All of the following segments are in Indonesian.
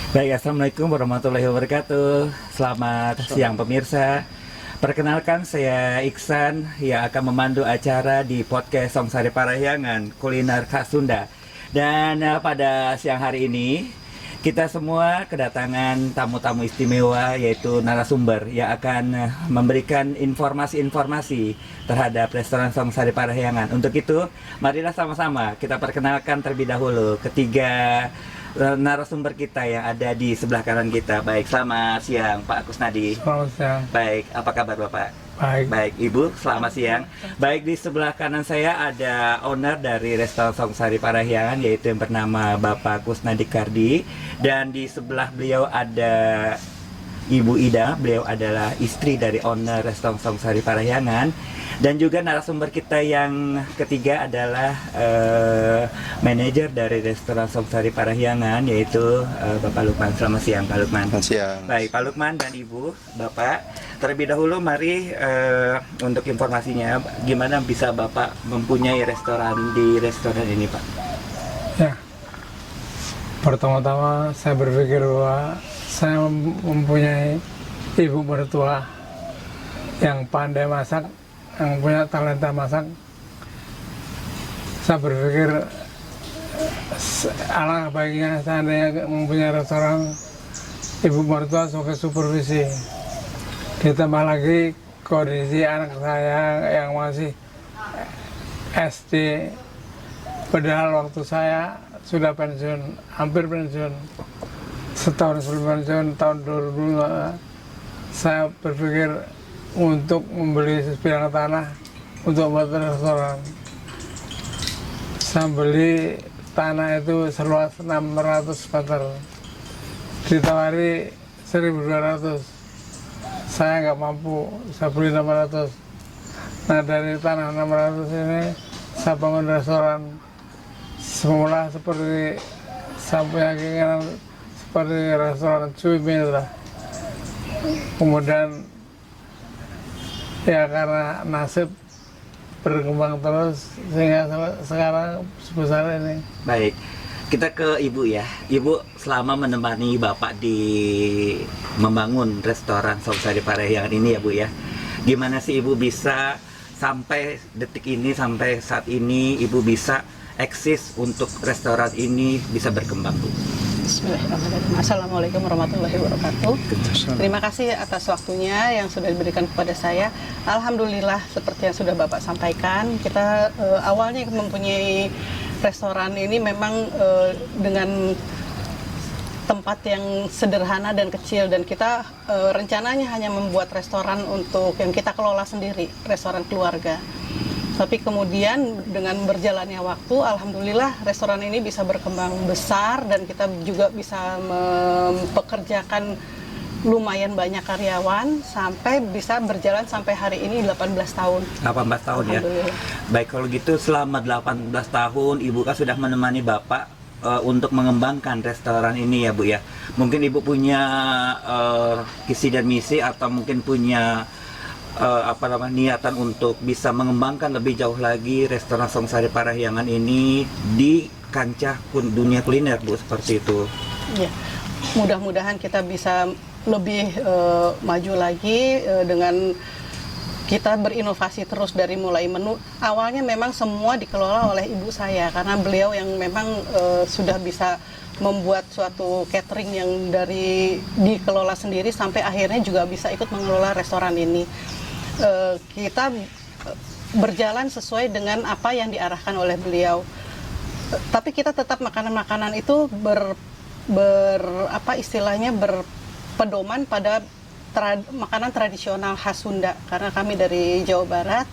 Baik, assalamualaikum warahmatullahi wabarakatuh. Selamat siang pemirsa. Perkenalkan, saya Iksan yang akan memandu acara di podcast Songsari Parahyangan Kuliner Khas Sunda. Dan pada siang hari ini kita semua kedatangan tamu-tamu istimewa, yaitu narasumber yang akan memberikan informasi-informasi terhadap restoran Songsari Parahyangan. Untuk itu, marilah sama-sama kita perkenalkan terlebih dahulu ketiga narasumber kita yang ada di sebelah kanan kita. Baik, selamat siang Pak Kusnadi. Selamat siang. Baik, apa kabar Bapak? Baik. Baik, Ibu, selamat siang. Baik, di sebelah kanan saya ada owner dari restoran Songsari Parahyangan, yaitu yang bernama Bapak Kusnadi Kardi. Dan di sebelah beliau ada Ibu Ida, beliau adalah istri dari owner restoran Songsari Parahyangan. Dan juga narasumber kita yang ketiga adalah manajer dari restoran Songsari Parahyangan, yaitu Bapak Lukman. Selamat siang Pak Lukman. Selamat siang. Baik, Pak Lukman dan Ibu, Bapak, terlebih dahulu mari untuk informasinya, gimana bisa Bapak mempunyai restoran di restoran ini, Pak? Ya, pertama-tama saya berpikir bahwa saya mempunyai ibu mertua yang pandai masak, yang punya talenta masak. Saya berpikir alangkah baiknya seandainya mempunyai restoran, ibu mertua sebagai supervisi. Ditambah lagi kondisi anak saya yang masih SD, padahal waktu saya sudah pensiun, hampir pensiun. Setahun sebelum pensiun, tahun 2005, saya berpikir untuk membeli sebidang tanah untuk membuat restoran. Saya beli tanah itu seluas 600 meter, ditawari 1.200. Saya nggak mampu, saya beli 600. Nah, dari tanah 600 ini saya bangun restoran. Semula seperti saya punya keinginan seperti restoran cumi lah. Kemudian ya karena nasib berkembang terus sehingga sekarang sebesar ini. Baik, kita ke Ibu ya. Ibu selama menemani Bapak di membangun restoran Songsari Parahyangan ini ya Bu ya, gimana sih Ibu bisa sampai detik ini, sampai saat ini Ibu bisa eksis untuk restoran ini bisa berkembang, Bu? Bismillahirrahmanirrahim. Assalamualaikum warahmatullahi wabarakatuh. Terima kasih atas waktunya yang sudah diberikan kepada saya. Alhamdulillah, seperti yang sudah Bapak sampaikan, kita awalnya mempunyai restoran ini memang dengan tempat yang sederhana dan kecil, dan kita rencananya hanya membuat restoran untuk yang kita kelola sendiri, restoran keluarga. Tapi kemudian dengan berjalannya waktu, alhamdulillah restoran ini bisa berkembang besar dan kita juga bisa mempekerjakan lumayan banyak karyawan sampai bisa berjalan sampai hari ini 18 tahun. 18 tahun ya. Baik, kalau gitu selama 18 tahun Ibu kan sudah menemani Bapak untuk mengembangkan restoran ini ya Bu ya. Mungkin Ibu punya visi dan misi atau mungkin punya niatan untuk bisa mengembangkan lebih jauh lagi restoran Songsari Parahyangan ini di kancah dunia kuliner, Bu, seperti itu. Ya, mudah-mudahan kita bisa lebih maju lagi dengan kita berinovasi terus dari mulai menu. Awalnya memang semua dikelola oleh ibu saya karena beliau yang memang sudah bisa membuat suatu catering yang dari dikelola sendiri sampai akhirnya juga bisa ikut mengelola restoran ini. Kita berjalan sesuai dengan apa yang diarahkan oleh beliau. Tapi kita tetap makanan-makanan itu berpedoman pada makanan tradisional khas Sunda karena kami dari Jawa Barat.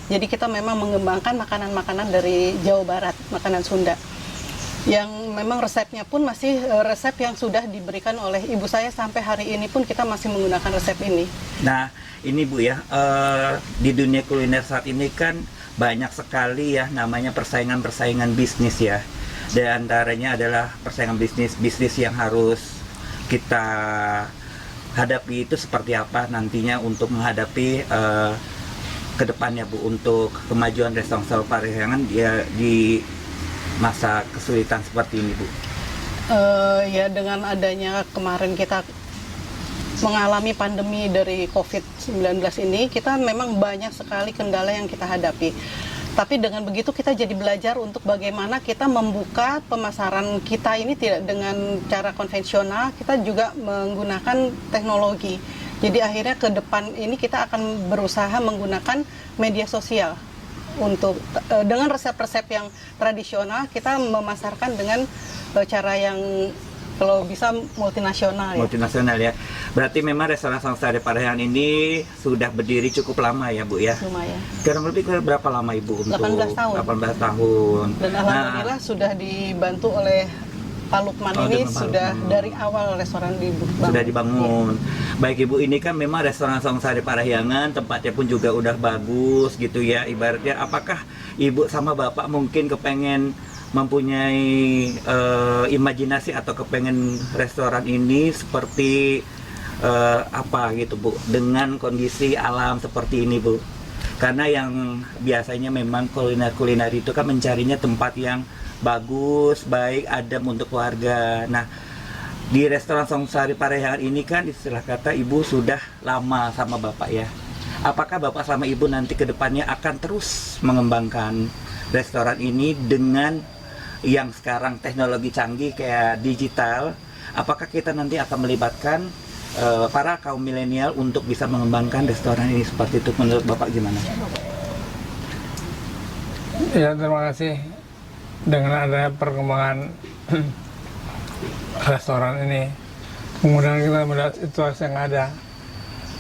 Jadi kita memang mengembangkan makanan-makanan dari Jawa Barat, makanan Sunda. Yang memang resepnya pun masih resep yang sudah diberikan oleh ibu saya sampai hari ini pun kita masih menggunakan resep ini. Nah, ini Bu ya, di dunia kuliner saat ini kan banyak sekali ya namanya persaingan bisnis ya. Di antaranya adalah persaingan bisnis yang harus kita hadapi itu seperti apa nantinya untuk menghadapi ke depannya Bu, untuk kemajuan restoran Songsari Parahyangan ya di masa kesulitan seperti ini Bu. Ya dengan adanya kemarin kita mengalami pandemi dari COVID-19 ini, kita memang banyak sekali kendala yang kita hadapi. Tapi dengan begitu kita jadi belajar untuk bagaimana kita membuka pemasaran kita ini tidak dengan cara konvensional, kita juga menggunakan teknologi. Jadi akhirnya ke depan ini kita akan berusaha menggunakan media sosial untuk dengan resep-resep yang tradisional kita memasarkan dengan cara yang kalau bisa multinasional ya. Multinasional ya. Berarti memang restoran Songsari Parahyangan ini sudah berdiri cukup lama ya Bu ya? Lumayan. Kurang lebih berapa lama Ibu untuk 18 tahun. 18 tahun. Dan alhamdulillah sudah dibantu oleh Pak Lukman ini sudah dari awal restoran dibangun. Sudah dibangun. Baik Ibu, ini kan memang restoran Songsari Parahyangan, tempatnya pun juga udah bagus gitu ya. Ibaratnya apakah Ibu sama Bapak mungkin kepengen mempunyai imajinasi atau kepengen restoran ini seperti apa gitu Bu, dengan kondisi alam seperti ini Bu? Karena yang biasanya memang kuliner-kuliner itu kan mencarinya tempat yang bagus, baik, adem untuk keluarga. Nah, di restoran Songsari Parahyangan ini kan istilah kata Ibu sudah lama sama Bapak ya. Apakah Bapak sama Ibu nanti ke depannya akan terus mengembangkan restoran ini dengan yang sekarang teknologi canggih kayak digital? Apakah kita nanti akan melibatkan para kaum milenial untuk bisa mengembangkan restoran ini seperti itu? Menurut Bapak gimana? Ya, terima kasih. Dengan adanya perkembangan restoran ini, kemudian kita melihat situasi yang ada,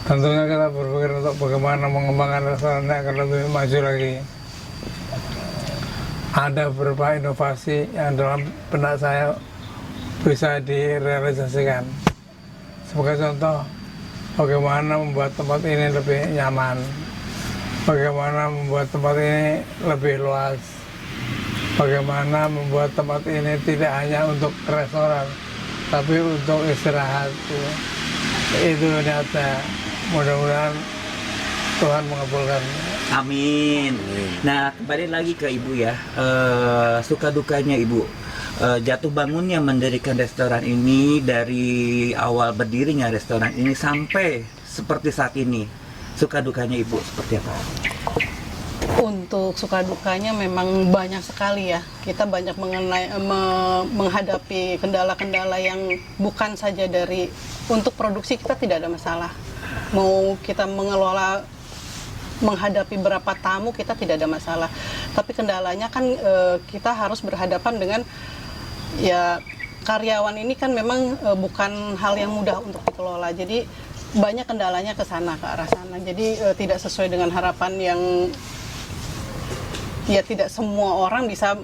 tentunya kita berpikir untuk bagaimana mengembangkan restorannya agar lebih maju lagi. Ada beberapa inovasi yang dalam benak saya bisa direalisasikan. Sebagai contoh, bagaimana membuat tempat ini lebih nyaman, bagaimana membuat tempat ini lebih luas, bagaimana membuat tempat ini tidak hanya untuk restoran, tapi untuk istirahat. Itu niatnya. Mudah-mudahan Tuhan mengabulkan. Amin. Nah, kembali lagi ke Ibu ya, suka dukanya Ibu jatuh bangunnya mendirikan restoran ini, dari awal berdirinya restoran ini sampai seperti saat ini. Suka dukanya Ibu seperti apa? Untuk suka dukanya memang banyak sekali ya. Kita banyak menghadapi kendala-kendala yang bukan saja dari untuk produksi kita tidak ada masalah. Mau kita menghadapi berapa tamu kita tidak ada masalah. Tapi kendalanya kan kita harus berhadapan dengan ya karyawan ini kan memang bukan hal yang mudah untuk dikelola. Jadi banyak kendalanya ke sana, ke arah sana. Jadi tidak sesuai dengan harapan yang ya tidak semua orang bisa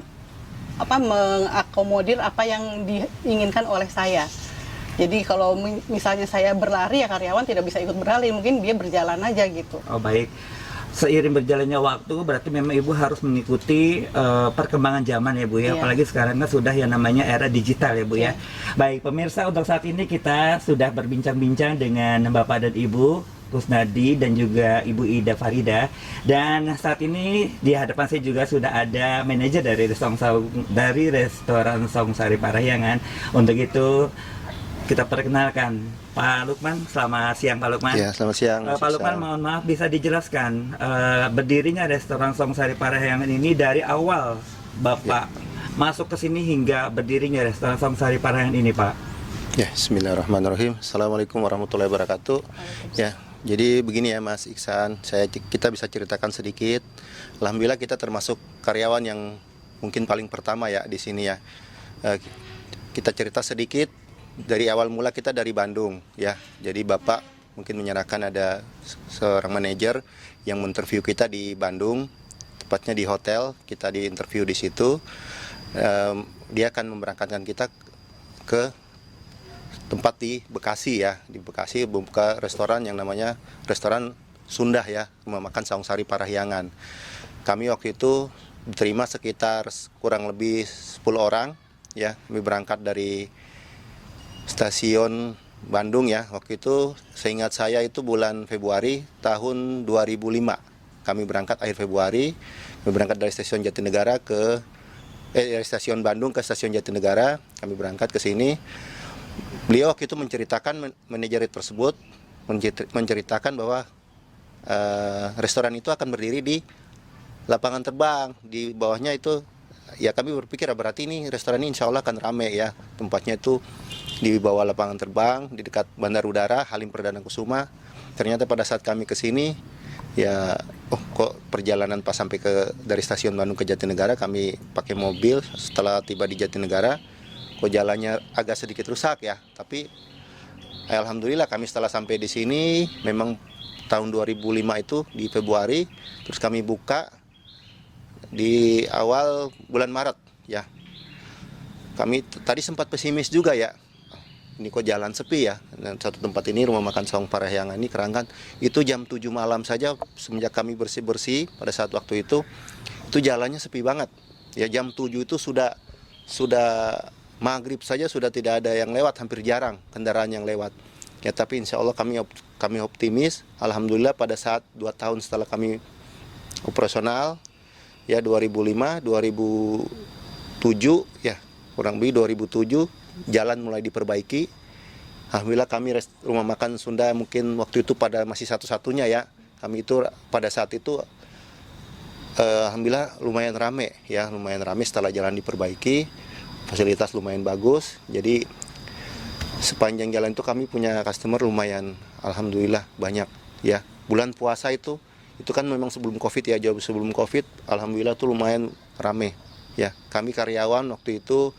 mengakomodir apa yang diinginkan oleh saya. Jadi kalau misalnya saya berlari ya karyawan tidak bisa ikut berlari, mungkin dia berjalan aja gitu. Oh baik. Seiring berjalannya waktu berarti memang Ibu harus mengikuti perkembangan zaman ya Bu ya. Iya. Apalagi sekarang kan sudah yang namanya era digital ya Bu ya. Baik pemirsa, untuk saat ini kita sudah berbincang-bincang dengan Bapak dan Ibu Kusnadi dan juga Ibu Ida Farida, dan saat ini di hadapan saya juga sudah ada manajer dari restoran Songsari Parahyangan. Untuk itu kita perkenalkan Pak Lukman. Selamat siang Pak Lukman. Ya, selamat siang. Pak Lukman, mohon maaf bisa dijelaskan berdirinya restoran Songsari Parahyangan ini dari awal Bapak masuk ke sini hingga berdirinya restoran Songsari Parahyangan ini Pak? Ya, bismillahirrahmanirrahim. Assalamualaikum warahmatullahi wabarakatuh. Ya, jadi begini ya Mas Iksan, kita bisa ceritakan sedikit. Alhamdulillah kita termasuk karyawan yang mungkin paling pertama ya di sini ya. Kita cerita sedikit, dari awal mula kita dari Bandung ya. Jadi Bapak mungkin menyerahkan ada seorang manajer yang menginterview kita di Bandung, tepatnya di hotel. Kita diinterview di situ. Dia akan memberangkatkan kita ke tempat di Bekasi ya. Di Bekasi buka restoran yang namanya restoran Sunda ya, memakan Songsari Parahyangan. Kami waktu itu diterima sekitar kurang lebih 10 orang ya. Kami berangkat dari stasiun Bandung ya. Waktu itu seingat saya itu bulan Februari tahun 2005. Kami berangkat akhir Februari. Kami berangkat dari stasiun Jatinegara ke dari stasiun Bandung ke stasiun Jatinegara. Kami berangkat ke sini. Beliau waktu itu menceritakan, manajer tersebut menceritakan bahwa restoran itu akan berdiri di lapangan terbang. Di bawahnya itu, ya kami berpikir berarti ini restoran ini insya Allah akan rame ya. Tempatnya itu di bawah lapangan terbang, di dekat Bandar Udara Halim Perdana Kusuma. Ternyata pada saat kami ke sini, ya kok perjalanan pas sampai dari stasiun Bandung ke Jatinegara kami pakai mobil. Setelah tiba di Jatinegara, kok jalannya agak sedikit rusak ya, tapi alhamdulillah kami setelah sampai di sini, memang tahun 2005 itu di Februari, terus kami buka di awal bulan Maret ya. Kami tadi sempat pesimis juga ya, ini kok jalan sepi ya. Dan satu tempat ini, Rumah Makan Saung Parahyangan ini, Keranggan, itu jam 7 malam saja semenjak kami bersih-bersih pada saat waktu itu jalannya sepi banget. Ya jam 7 itu sudah maghrib saja sudah tidak ada yang lewat, hampir jarang kendaraan yang lewat. Ya tapi insya Allah kami optimis. Alhamdulillah pada saat 2 tahun setelah kami operasional, ya 2005, 2007 ya kurang lebih 2007 jalan mulai diperbaiki. Alhamdulillah kami Rumah Makan Sunda mungkin waktu itu masih satu-satunya ya. Kami itu pada saat itu alhamdulillah lumayan rame ya, lumayan rame setelah jalan diperbaiki. Fasilitas lumayan bagus. Jadi sepanjang jalan itu kami punya customer lumayan, alhamdulillah banyak ya. Bulan puasa itu kan memang sebelum Covid ya, jauh sebelum Covid, alhamdulillah tuh lumayan rame ya. Kami karyawan waktu itu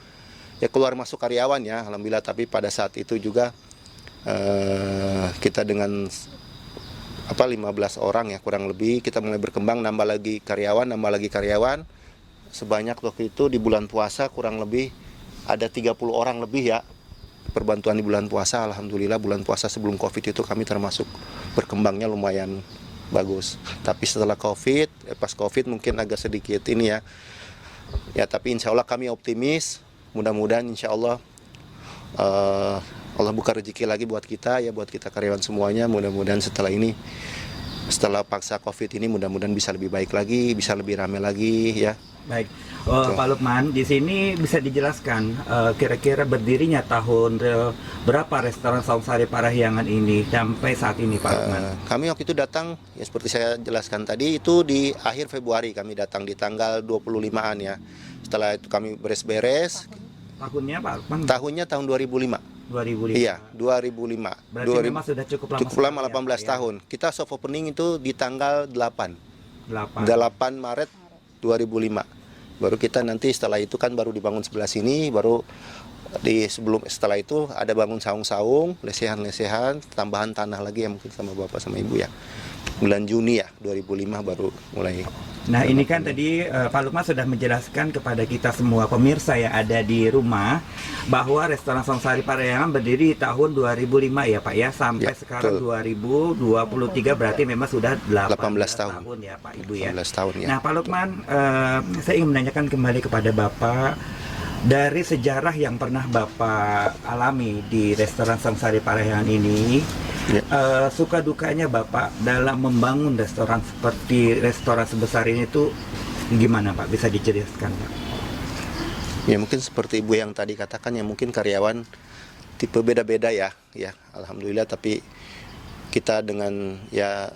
ya keluar masuk karyawan ya, alhamdulillah. Tapi pada saat itu juga kita dengan 15 orang ya kurang lebih, kita mulai berkembang, nambah lagi karyawan. Sebanyak waktu itu di bulan puasa kurang lebih ada 30 orang lebih ya. Perbantuan di bulan puasa, alhamdulillah bulan puasa sebelum Covid itu kami termasuk berkembangnya lumayan bagus. Tapi setelah Covid, pas Covid mungkin agak sedikit ini ya. Ya tapi insya Allah kami optimis. Mudah-mudahan insya Allah Allah buka rezeki lagi buat kita ya, buat kita karyawan semuanya. Mudah-mudahan setelah paksa Covid ini mudah-mudahan bisa lebih baik lagi, bisa lebih ramai lagi ya. Baik, Pak Lukman, di sini bisa dijelaskan kira-kira berdirinya tahun berapa restoran Saung Sari Parahyangan ini sampai saat ini, Pak Lukman? Kami waktu itu datang, ya seperti saya jelaskan tadi, itu di akhir Februari kami datang, di tanggal 25-an ya. Setelah itu kami beres-beres. Tahunnya Pak Lukman? Tahunnya tahun 2005. 2005. Iya, 2005. Berarti memang sudah cukup lama. Cukup lama, 18 ya, tahun. Kita soft opening itu di tanggal 8 Maret 2005. Baru kita nanti setelah itu kan baru dibangun sebelah sini, baru setelah itu ada bangun saung-saung, lesehan-lesehan, tambahan tanah lagi ya mungkin sama Bapak sama Ibu ya. Bulan Juni ya 2005 baru mulai. Nah ini kan tadi Pak Lukman sudah menjelaskan kepada kita semua pemirsa yang ada di rumah bahwa restoran Saung Sari Parahyangan berdiri tahun 2005 ya Pak ya, sampai ya, sekarang betul. 2023 berarti memang sudah 18 tahun ya Pak Ibu ya. 18 tahun ya. Nah Pak Lukman, saya ingin menanyakan kembali kepada Bapak, dari sejarah yang pernah Bapak alami di restoran Saung Sari Parahyangan ini, suka dukanya Bapak dalam membangun restoran seperti restoran sebesar ini tuh gimana Pak? Bisa dijelaskan Pak? Ya mungkin seperti Ibu yang tadi katakan ya, mungkin karyawan tipe beda-beda ya. Alhamdulillah, tapi kita dengan ya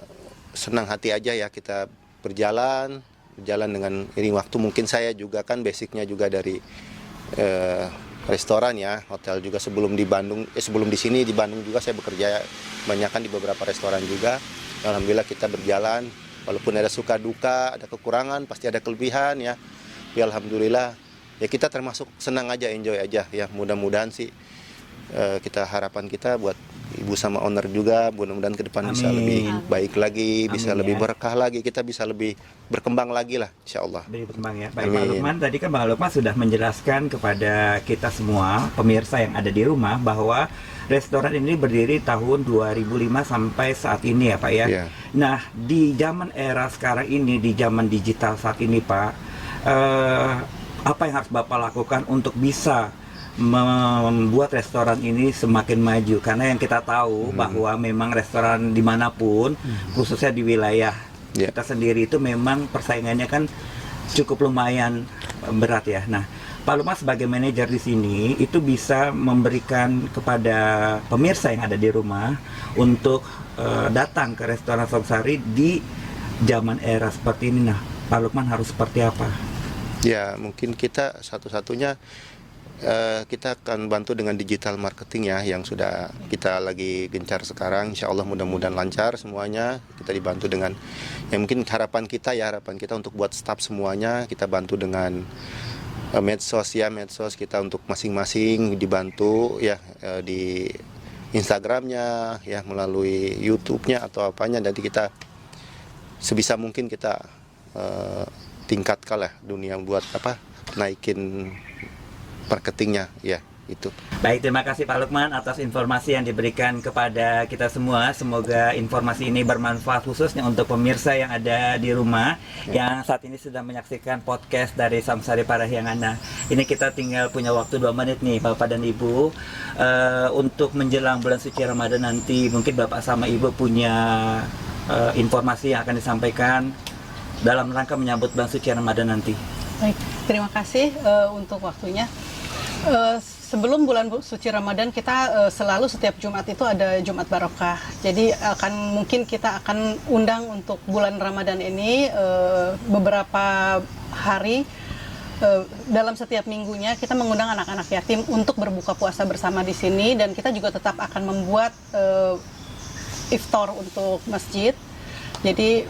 senang hati aja ya, kita berjalan dengan ini waktu. Mungkin saya juga kan basicnya juga dari restoran ya, hotel juga sebelum di Bandung, sebelum di sini di Bandung juga saya bekerja banyakkan di beberapa restoran juga. Alhamdulillah kita berjalan, walaupun ada suka duka, ada kekurangan, pasti ada kelebihan ya. Ya alhamdulillah, ya kita termasuk senang aja, enjoy aja ya. Mudah-mudahan sih harapan kita buat Ibu sama owner juga, mudah-mudahan ke depan bisa lebih baik lagi, bisa lebih berkah lagi, kita bisa lebih berkembang lagi lah, insya Allah. Lebih berkembang ya. Baik Pak Lukman, tadi kan Pak Lukman sudah menjelaskan kepada kita semua, pemirsa yang ada di rumah, bahwa restoran ini berdiri tahun 2005 sampai saat ini ya Pak ya. Yeah. Nah di zaman era sekarang ini, di zaman digital saat ini Pak, apa yang harus Bapak lakukan untuk bisa membuat restoran ini semakin maju? Karena yang kita tahu bahwa memang restoran dimanapun, khususnya di wilayah kita sendiri itu memang persaingannya kan cukup lumayan berat ya. Nah, Pak Lukman sebagai manajer di sini itu bisa memberikan kepada pemirsa yang ada di rumah untuk datang ke restoran Songsari di zaman era seperti ini. Nah, Pak Lukman harus seperti apa? Ya, mungkin kita satu-satunya kita akan bantu dengan digital marketing ya, yang sudah kita lagi gencar sekarang. Insya Allah mudah-mudahan lancar semuanya. Kita dibantu dengan, yang mungkin harapan kita untuk buat staff semuanya, kita bantu dengan medsos kita untuk masing-masing dibantu ya, di Instagramnya ya, melalui YouTube-nya atau apanya. Nanti kita sebisa mungkin kita tingkatkan lah dunia buat naikin marketingnya ya, itu. Baik, terima kasih Pak Lukman atas informasi yang diberikan kepada kita semua. Semoga informasi ini bermanfaat khususnya untuk pemirsa yang ada di rumah yang saat ini sedang menyaksikan podcast dari Songsari Parahyangan. Nah, ini kita tinggal punya waktu 2 menit nih Bapak dan Ibu untuk menjelang bulan suci Ramadan nanti. Mungkin Bapak sama Ibu punya informasi yang akan disampaikan dalam rangka menyambut bulan suci Ramadan nanti. Baik, terima kasih untuk waktunya. Sebelum bulan suci Ramadan kita selalu setiap Jumat itu ada Jumat Barokah. Jadi mungkin kita akan undang untuk bulan Ramadan ini beberapa hari dalam setiap minggunya kita mengundang anak-anak yatim untuk berbuka puasa bersama di sini, dan kita juga tetap akan membuat iftar untuk masjid. Jadi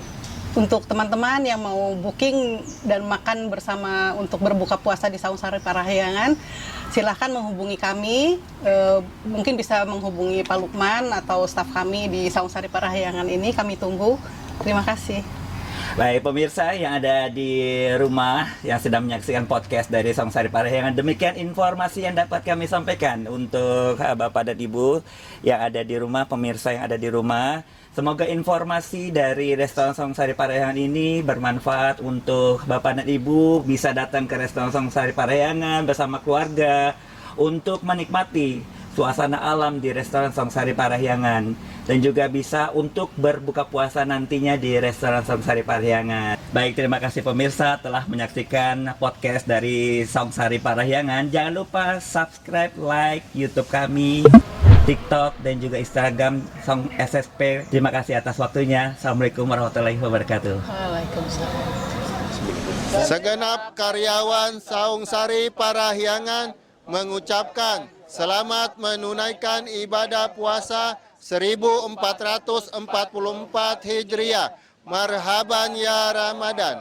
untuk teman-teman yang mau booking dan makan bersama untuk berbuka puasa di Songsari Parahyangan, silahkan menghubungi kami. Mungkin bisa menghubungi Pak Lukman atau staf kami di Songsari Parahyangan ini. Kami tunggu. Terima kasih. Baik pemirsa yang ada di rumah yang sedang menyaksikan podcast dari Songsari Parahyangan, demikian informasi yang dapat kami sampaikan untuk Bapak dan Ibu yang ada di rumah, pemirsa yang ada di rumah. Semoga informasi dari restoran Songsari Parahyangan ini bermanfaat untuk Bapak dan Ibu, bisa datang ke restoran Songsari Parahyangan bersama keluarga untuk menikmati suasana alam di restoran Songsari Parahyangan, dan juga bisa untuk berbuka puasa nantinya di restoran Songsari Parahyangan. Baik, terima kasih pemirsa telah menyaksikan podcast dari Songsari Parahyangan. Jangan lupa subscribe, like YouTube kami, TikTok dan juga Instagram Song SSP. Terima kasih atas waktunya. Assalamualaikum warahmatullahi wabarakatuh. Waalaikumsalam. Segenap karyawan Songsari Parahyangan mengucapkan selamat menunaikan ibadah puasa 1444 Hijriah. Marhaban ya Ramadan.